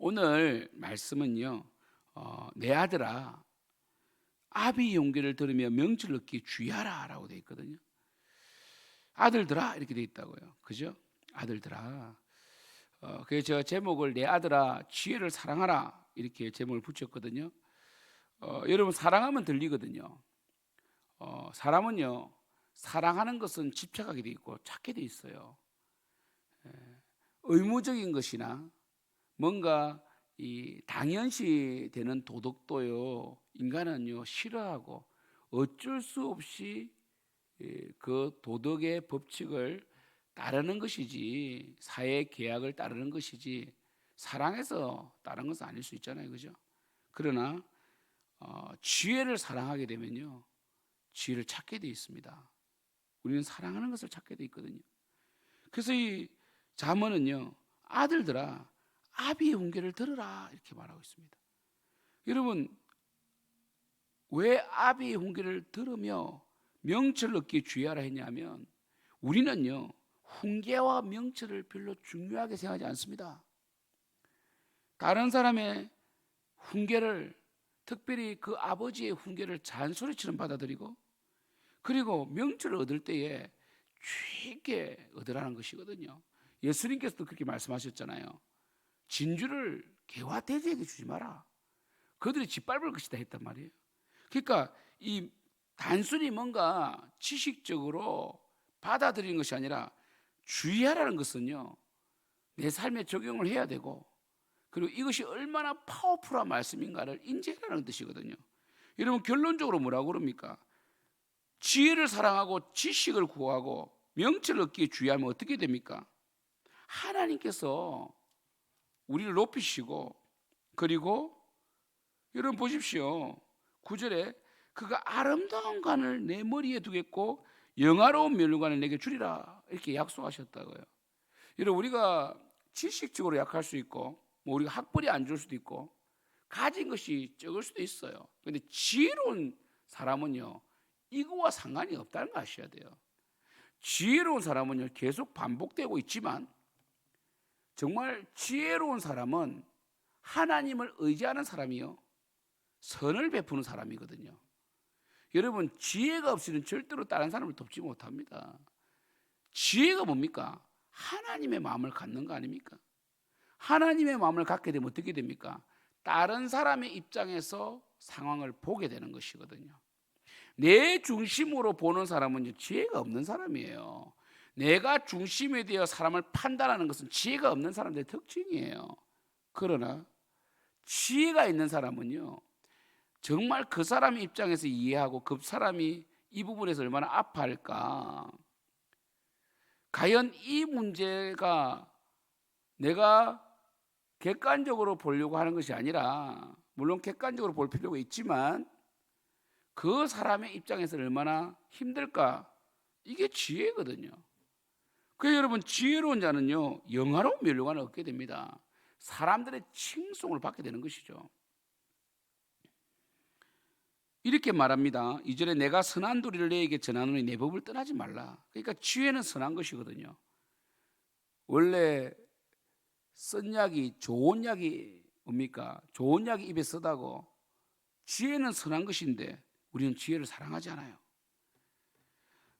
오늘 말씀은요, 내 아들아, 아비의 용기를 들으며 명철을 얻기 주의하라 라고 되어 있거든요. 아들들아 이렇게 되어 있다고요. 그죠? 아들들아. 그래서 제가 제목을 내 아들아 지혜를 사랑하라 이렇게 제목을 붙였거든요. 여러분 사랑하면 들리거든요. 사람은요 사랑하는 것은 집착하게 돼 있고 찾게 돼 있어요. 의무적인 것이나 뭔가 이 당연시 되는 도덕도요 인간은요 싫어하고 어쩔 수 없이 그 도덕의 법칙을 따르는 것이지 사회 계약을 따르는 것이지 사랑해서 따르는 것은 아닐 수 있잖아요, 그죠? 그러나 지혜를 사랑하게 되면요 지혜를 찾게 돼 있습니다. 우리는 사랑하는 것을 찾게 돼 있거든요. 그래서 이 잠언은요 아들들아 아비의 훈계를 들으라 이렇게 말하고 있습니다. 여러분 왜 아비의 훈계를 들으며 명철을 얻기에 주의하라 했냐면 우리는요 훈계와 명철을 별로 중요하게 생각하지 않습니다. 다른 사람의 훈계를 특별히 그 아버지의 훈계를 잔소리처럼 받아들이고 그리고 명철을 얻을 때에 주의 있게 얻으라는 것이거든요. 예수님께서도 그렇게 말씀하셨잖아요. 진주를 개와 돼지에게 주지 마라. 그들이 짓밟을 것이다 했단 말이에요. 그러니까 이 단순히 뭔가 지식적으로 받아들이는 것이 아니라 주의하라는 것은요 내 삶에 적용을 해야 되고 그리고 이것이 얼마나 파워풀한 말씀인가를 인지하라는 뜻이거든요. 여러분 결론적으로 뭐라고 그럽니까? 지혜를 사랑하고 지식을 구하고 명철을 얻기에 주의하면 어떻게 됩니까? 하나님께서 우리를 높이시고 그리고 여러분 보십시오. 9절에 그가 아름다운 관을 내 머리에 두겠고 영화로운 면류관을 내게 주리라 이렇게 약속하셨다고요. 여러분 우리가 지식적으로 약할 수 있고 뭐 우리가 학벌이 안 좋을 수도 있고 가진 것이 적을 수도 있어요. 그런데 지혜로운 사람은요 이거와 상관이 없다는 거 아셔야 돼요. 지혜로운 사람은요 계속 반복되고 있지만 정말 지혜로운 사람은 하나님을 의지하는 사람이요 선을 베푸는 사람이거든요. 여러분 지혜가 없이는 절대로 다른 사람을 돕지 못합니다. 지혜가 뭡니까? 하나님의 마음을 갖는 거 아닙니까? 하나님의 마음을 갖게 되면 어떻게 됩니까? 다른 사람의 입장에서 상황을 보게 되는 것이거든요. 내 중심으로 보는 사람은 지혜가 없는 사람이에요. 내가 중심이 되어 사람을 판단하는 것은 지혜가 없는 사람들의 특징이에요. 그러나 지혜가 있는 사람은요 정말 그 사람의 입장에서 이해하고 그 사람이 이 부분에서 얼마나 아파할까. 과연 이 문제가 내가 객관적으로 보려고 하는 것이 아니라 물론 객관적으로 볼 필요가 있지만 그 사람의 입장에서 얼마나 힘들까. 이게 지혜거든요. 그래서 여러분 지혜로운 자는요 영화로운 면류관을 얻게 됩니다. 사람들의 칭송을 받게 되는 것이죠. 이렇게 말합니다. 2절에 내가 선한 도리를 너에게 전하노니 내 법을 떠나지 말라. 그러니까 지혜는 선한 것이거든요. 원래 쓴 약이 좋은 약이 뭡니까? 좋은 약이 입에 쓰다고. 지혜는 선한 것인데 우리는 지혜를 사랑하지 않아요.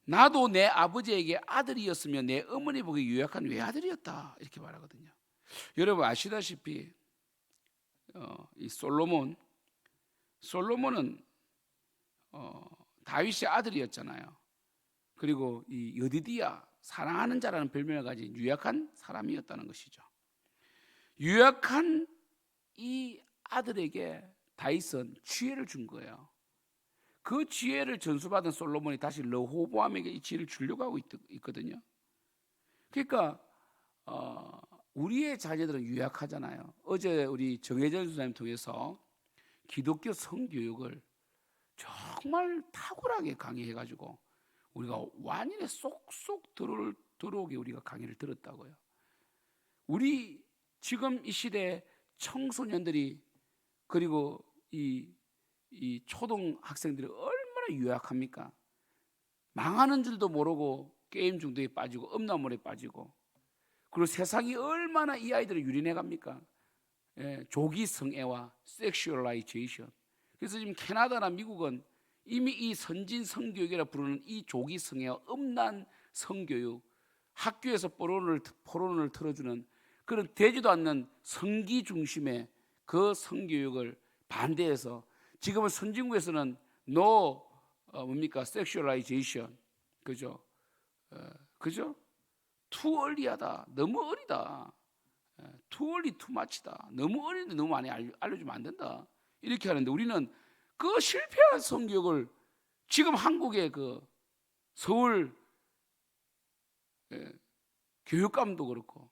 나도 내 아버지에게 아들이었으며 내 어머니 보기 유약한 외아들이었다 이렇게 말하거든요. 여러분 아시다시피 이 솔로몬은 다윗의 아들이었잖아요. 그리고 이 여디디야 사랑하는 자라는 별명을 가진 유약한 사람이었다는 것이죠. 유약한 이 아들에게 다윗은 지혜를 준 거예요. 그 지혜를 전수받은 솔로몬이 다시 르호보암에게 이 지혜를 주려고 하고 있거든요. 그러니까 우리의 자녀들은 유약하잖아요. 어제 우리 정혜전 수사님 통해서 기독교 성교육을 정말 탁월하게 강의해가지고 우리가 완전히 쏙쏙 들어오게 우리가 강의를 들었다고요. 우리 지금 이 시대 청소년들이 그리고 이 초등학생들이 얼마나 유약합니까? 망하는 줄도 모르고 게임 중독에 빠지고 음란물에 빠지고 그리고 세상이 얼마나 이 아이들을 유린해 갑니까? 조기 성애와 섹슈얼라이제이션. 그래서 지금 캐나다나 미국은 이미 이 선진 성교육이라 부르는 이 조기 성애와 음란 성교육, 학교에서 포론을 틀어주는 그런 되지도 않는 성기 중심의 그 성교육을 반대해서 지금은 선진국에서는 no 뭡니까 섹슈얼라이제이션, 그죠? 그죠? too early하다, 너무 어리다, too early, too much다, 너무 어린데 너무 많이 알려주면 안 된다, 이렇게 하는데 우리는 그 실패한 성교육을 지금 한국의 그 서울 교육감도 그렇고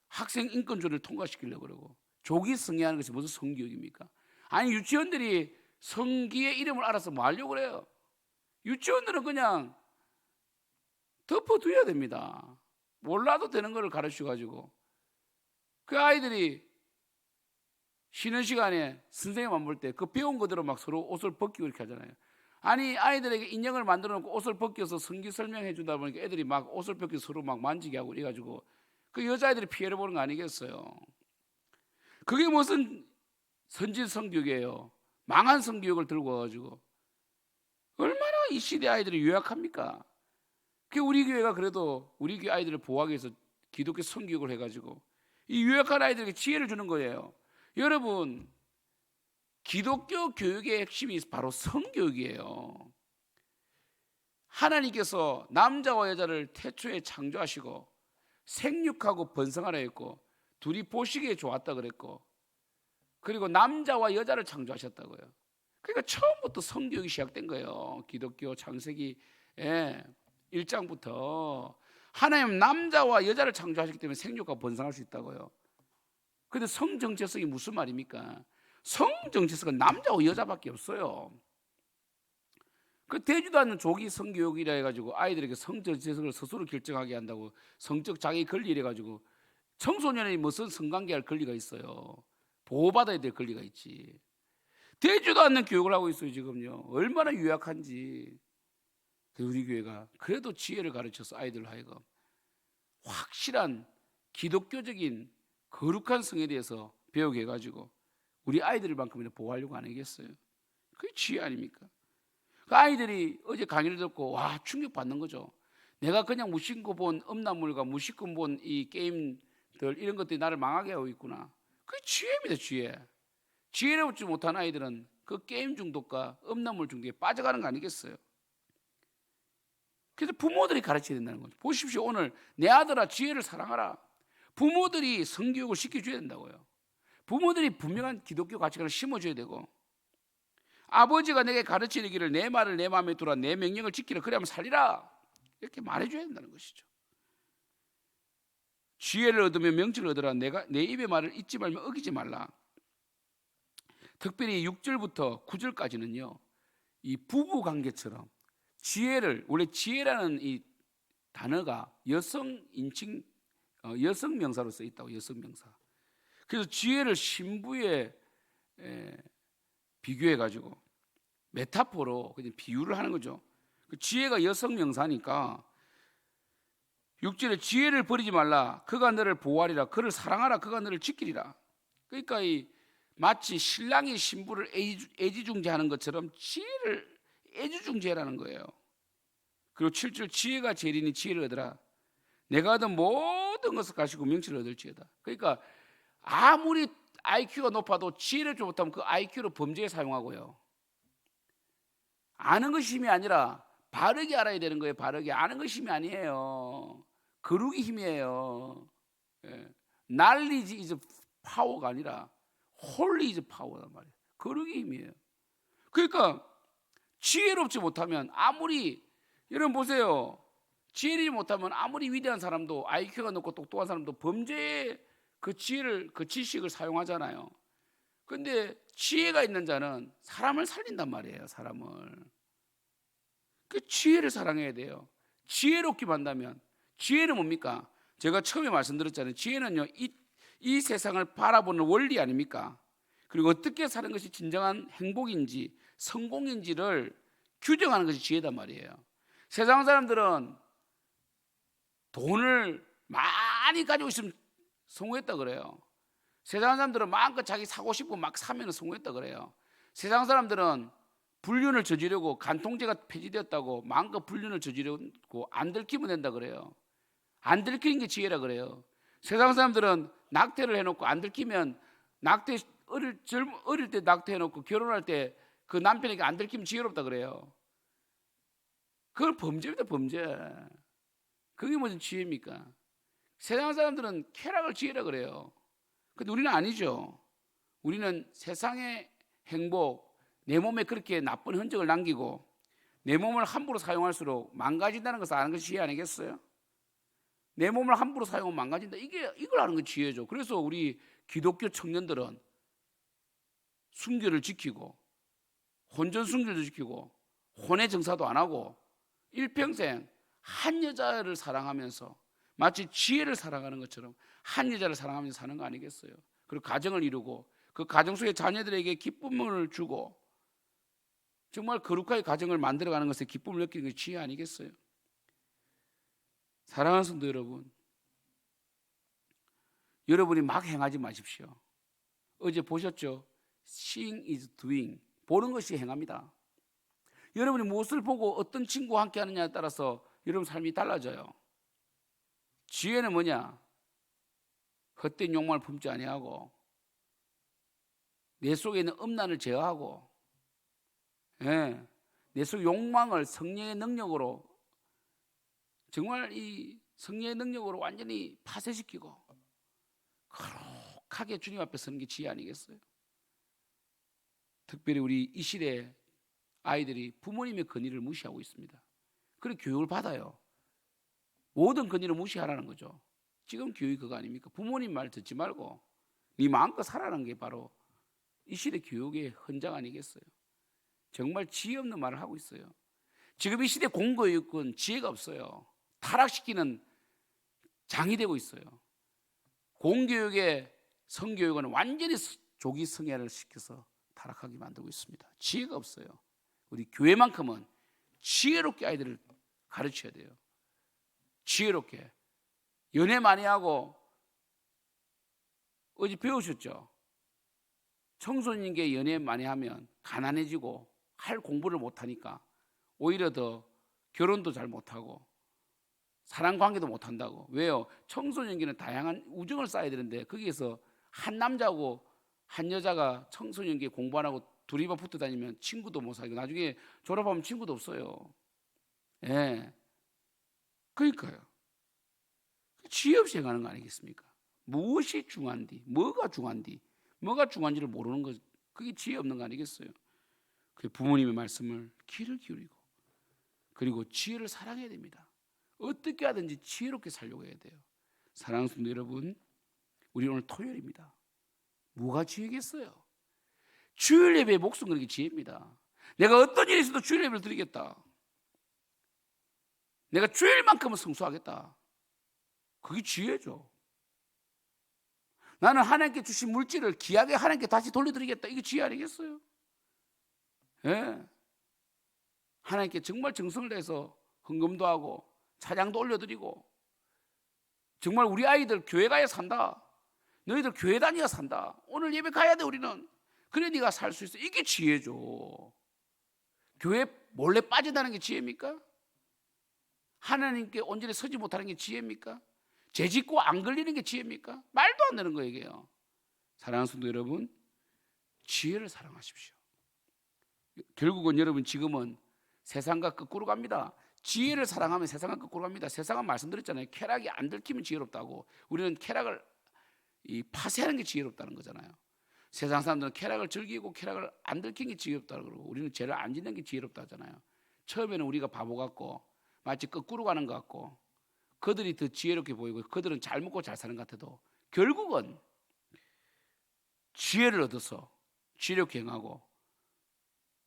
학생 인권조례를 통과시키려고 그러고 조기 성애하는 것이 무슨 성교육입니까? 아니 유치원들이 성기의 이름을 알아서 뭐 하려고 그래요? 유치원들은 그냥 덮어둬야 됩니다. 몰라도 되는 것을 가르쳐가지고 그 아이들이 쉬는 시간에 선생님 안 볼 때 그 배운 그대로 막 서로 옷을 벗기고 이렇게 하잖아요. 아니 아이들에게 인형을 만들어 놓고 옷을 벗겨서 성기 설명해 주다 보니까 애들이 막 옷을 벗겨 서로 막 만지게 하고 이래가지고 그 여자애들이 피해를 보는 거 아니겠어요? 그게 무슨 선진 성교육이에요? 망한 성교육을 들고 와가지고 얼마나 이 시대 아이들이 유약합니까? 그 우리 교회가 그래도 우리 교회 아이들을 보호하기 위해서 기독교 성교육을 해가지고 이 유약한 아이들에게 지혜를 주는 거예요. 여러분, 기독교 교육의 핵심이 바로 성교육이에요. 하나님께서 남자와 여자를 태초에 창조하시고 생육하고 번성하라 했고 둘이 보시기에 좋았다 그랬고 그리고 남자와 여자를 창조하셨다고요. 그러니까 처음부터 성교육이 시작된 거예요. 기독교 창세기 1장부터 하나님 남자와 여자를 창조하셨기 때문에 생육과 번성할 수 있다고요. 그런데 성정체성이 무슨 말입니까? 성정체성은 남자와 여자밖에 없어요. 그 되지도 않는 조기 성교육이라 해가지고 아이들에게 성정체성을 스스로 결정하게 한다고 성적 자기 권리 이래가지고 청소년이 무슨 성관계할 권리가 있어요? 보호받아야 될 권리가 있지. 되지도 않는 교육을 하고 있어요 지금요. 얼마나 유약한지. 우리 교회가 그래도 지혜를 가르쳐서 아이들 하여금 확실한 기독교적인 거룩한 성에 대해서 배우게 해가지고 우리 아이들만큼이나 보호하려고 안 하겠어요? 그게 지혜 아닙니까? 그 아이들이 어제 강의를 듣고 와 충격받는 거죠. 내가 그냥 무심코 본 음란물과 무심코 본 이 게임들 이런 것들이 나를 망하게 하고 있구나. 그게 지혜입니다. 지혜를 얻지 못한 아이들은 그 게임 중독과 음란물 중독에 빠져가는 거 아니겠어요? 그래서 부모들이 가르쳐야 된다는 거죠. 보십시오. 오늘 내 아들아 지혜를 사랑하라. 부모들이 성교육을 시켜줘야 된다고요. 부모들이 분명한 기독교 가치관을 심어줘야 되고 아버지가 내게 가르치기를 내 말을 내 마음에 두라 내 명령을 지키라 그래야만 살리라 이렇게 말해줘야 된다는 것이죠. 지혜를 얻으면 명철을 얻으라 내가 내 입의 말을 잊지 말며 어기지 말라. 특별히 6절부터 9절까지는요 이 부부 관계처럼 지혜를 원래 지혜라는 이 단어가 여성 인칭 여성 명사로 써 있다고 여성 명사. 그래서 지혜를 신부에 비교해 가지고 메타포로 그냥 비유를 하는 거죠. 그 지혜가 여성 명사니까 6절에 지혜를 버리지 말라. 그가 너를 보호하리라. 그를 사랑하라. 그가 너를 지키리라. 그러니까 이 마치 신랑이 신부를 애지중지하는 것처럼 지혜를 애지중지하라는 거예요. 그리고 7절 지혜가 제일이니 지혜를 얻으라. 내가 얻은 모든 것을 가지고 명철을 얻을지어다. 그러니까 아무리 IQ가 높아도 지혜를 좀 못하면 그 IQ를 범죄에 사용하고요. 아는 것이 힘이 아니라 바르게 알아야 되는 거예요. 바르게 아는 것이 힘이 아니에요. 거룩이 힘이에요. Knowledge is power가 아니라 Holy is power란 말이에요. 거룩이 힘이에요. 그러니까 지혜롭지 못하면 아무리 여러분 보세요. 지혜롭지 못하면 아무리 위대한 사람도 IQ가 높고 똑똑한 사람도 범죄에 그 지혜를 그 지식을 사용하잖아요. 근데 지혜가 있는 자는 사람을 살린단 말이에요. 사람을. 그 지혜를 사랑해야 돼요. 지혜롭게 만다면 지혜는 뭡니까? 제가 처음에 말씀드렸잖아요. 지혜는요 이 세상을 바라보는 원리 아닙니까? 그리고 어떻게 사는 것이 진정한 행복인지 성공인지를 규정하는 것이 지혜단 말이에요. 세상 사람들은 돈을 많이 가지고 있으면 성공했다 그래요. 세상 사람들은 마음껏 자기 사고 싶고 막 사면 성공했다 그래요. 세상 사람들은 불륜을 저지르고 간통죄가 폐지되었다고 마음껏 불륜을 저지르고 안 들키면 된다 그래요. 안 들키는 게 지혜라 그래요. 세상 사람들은 낙태를 해놓고 안 들키면 낙태 어릴 때 낙태해놓고 결혼할 때 그 남편에게 안 들키면 지혜롭다 그래요. 그걸 범죄입니다, 범죄. 그게 무슨 지혜입니까? 세상 사람들은 쾌락을 지혜라 그래요. 근데 우리는 아니죠. 우리는 세상의 행복, 내 몸에 그렇게 나쁜 흔적을 남기고 내 몸을 함부로 사용할수록 망가진다는 것을 아는 것이 지혜 아니겠어요? 내 몸을 함부로 사용하면 망가진다. 이걸 아는 게 지혜죠. 그래서 우리 기독교 청년들은 순결을 지키고 혼전 순결도 지키고 혼의 정사도 안 하고 일평생 한 여자를 사랑하면서 마치 지혜를 사랑하는 것처럼 한 여자를 사랑하면서 사는 거 아니겠어요? 그리고 가정을 이루고 그 가정 속의 자녀들에게 기쁨을 주고 정말 거룩하게 가정을 만들어가는 것에 기쁨을 느끼는 것이 지혜 아니겠어요? 사랑하는 성도 여러분, 여러분이 막 행하지 마십시오. 어제 보셨죠? Seeing is doing. 보는 것이 행합니다. 여러분이 무엇을 보고 어떤 친구와 함께 하느냐에 따라서 여러분 삶이 달라져요. 지혜는 뭐냐? 헛된 욕망을 품지 아니하고 내 속에 있는 음란을 제어하고 내 속 욕망을 성령의 능력으로 정말 이 성령의 능력으로 완전히 파쇄시키고 거룩하게 주님 앞에 서는 게 지혜 아니겠어요? 특별히 우리 이 시대에 아이들이 부모님의 권위를 무시하고 있습니다. 그리고 교육을 받아요. 모든 권위를 무시하라는 거죠. 지금 교육이 그거 아닙니까? 부모님 말 듣지 말고 네 마음껏 살아라는 게 바로 이 시대 교육의 헌장 아니겠어요? 정말 지혜 없는 말을 하고 있어요. 지금 이 시대 공교육은 지혜가 없어요. 타락시키는 장이 되고 있어요. 공교육의 성교육은 완전히 조기 성애를 시켜서 타락하게 만들고 있습니다. 지혜가 없어요. 우리 교회만큼은 지혜롭게 아이들을 가르쳐야 돼요. 지혜롭게. 연애 많이 하고 어제 배우셨죠? 청소년에게 연애 많이 하면 가난해지고 할 공부를 못하니까 오히려 더 결혼도 잘 못하고 사랑관계도 못한다고. 왜요? 청소년기는 다양한 우정을 쌓아야 되는데 거기에서 한 남자하고 한 여자가 청소년기에 공부 안 하고 둘이만 붙어 다니면 친구도 못 사귀고 나중에 졸업하면 친구도 없어요. 예. 그러니까요. 지혜 없이 행하는 거 아니겠습니까? 무엇이 중요한디, 뭐가 중요한디, 뭐가 중요한지를 모르는 것, 그게 지혜 없는 거 아니겠어요? 그 부모님의 말씀을 귀를 기울이고 그리고 지혜를 사랑해야 됩니다. 어떻게 하든지 지혜롭게 살려고 해야 돼요. 사랑하는 성도 여러분, 우리 오늘 토요일입니다. 뭐가 지혜겠어요? 주일 예배에 목숨 거는 게 지혜입니다. 내가 어떤 일이 있어도 주일 예배를 드리겠다. 내가 주일만큼은 성수하겠다. 그게 지혜죠. 나는 하나님께 주신 물질을 귀하게 하나님께 다시 돌려드리겠다. 이게 지혜 아니겠어요? 예. 하나님께 정말 정성을 내서 헌금도 하고 찬양도 올려드리고 정말 우리 아이들 교회 가야 산다. 너희들 교회 다녀야 산다. 오늘 예배 가야 돼 우리는. 그래 네가 살 수 있어. 이게 지혜죠. 교회 몰래 빠진다는 게 지혜입니까? 하나님께 온전히 서지 못하는 게 지혜입니까? 죄짓고 안 걸리는 게 지혜입니까? 말도 안 되는 거예요. 이게요. 사랑하는 성도 여러분, 지혜를 사랑하십시오. 결국은 여러분 지금은 세상과 거꾸로 갑니다. 지혜를 사랑하면 세상과 거꾸로 갑니다. 세상은 말씀드렸잖아요. 쾌락이 안 들키면 지혜롭다고. 우리는 쾌락을 파쇄하는 게 지혜롭다는 거잖아요. 세상 사람들은 쾌락을 즐기고 쾌락을 안 들키는 게 지혜롭다고 그러고 우리는 죄를 안 짓는 게 지혜롭다 하잖아요. 처음에는 우리가 바보 같고 마치 거꾸로 가는 것 같고 그들이 더 지혜롭게 보이고 그들은 잘 먹고 잘 사는 것 같아도 결국은 지혜를 얻어서 지혜롭게 행하고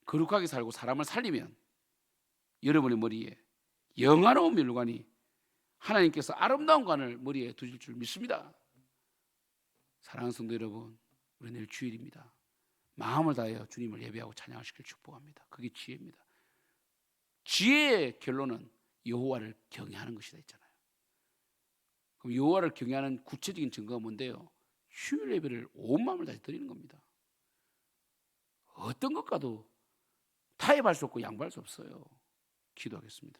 거룩하게 살고 사람을 살리면 여러분의 머리에 영화로운 멸관이 하나님께서 아름다운 관을 머리에 두실 줄 믿습니다. 사랑하는 성도 여러분, 우리 내일 주일입니다. 마음을 다하여 주님을 예배하고 찬양하시길 축복합니다. 그게 지혜입니다. 지혜의 결론은 여호와를 경외하는 것이다 했잖아요. 그럼 여호와를 경외하는 구체적인 증거가 뭔데요? 휴일 예배를 온 마음을 다해 드리는 겁니다. 어떤 것과도 타협할 수 없고 양보할 수 없어요. 기도하겠습니다.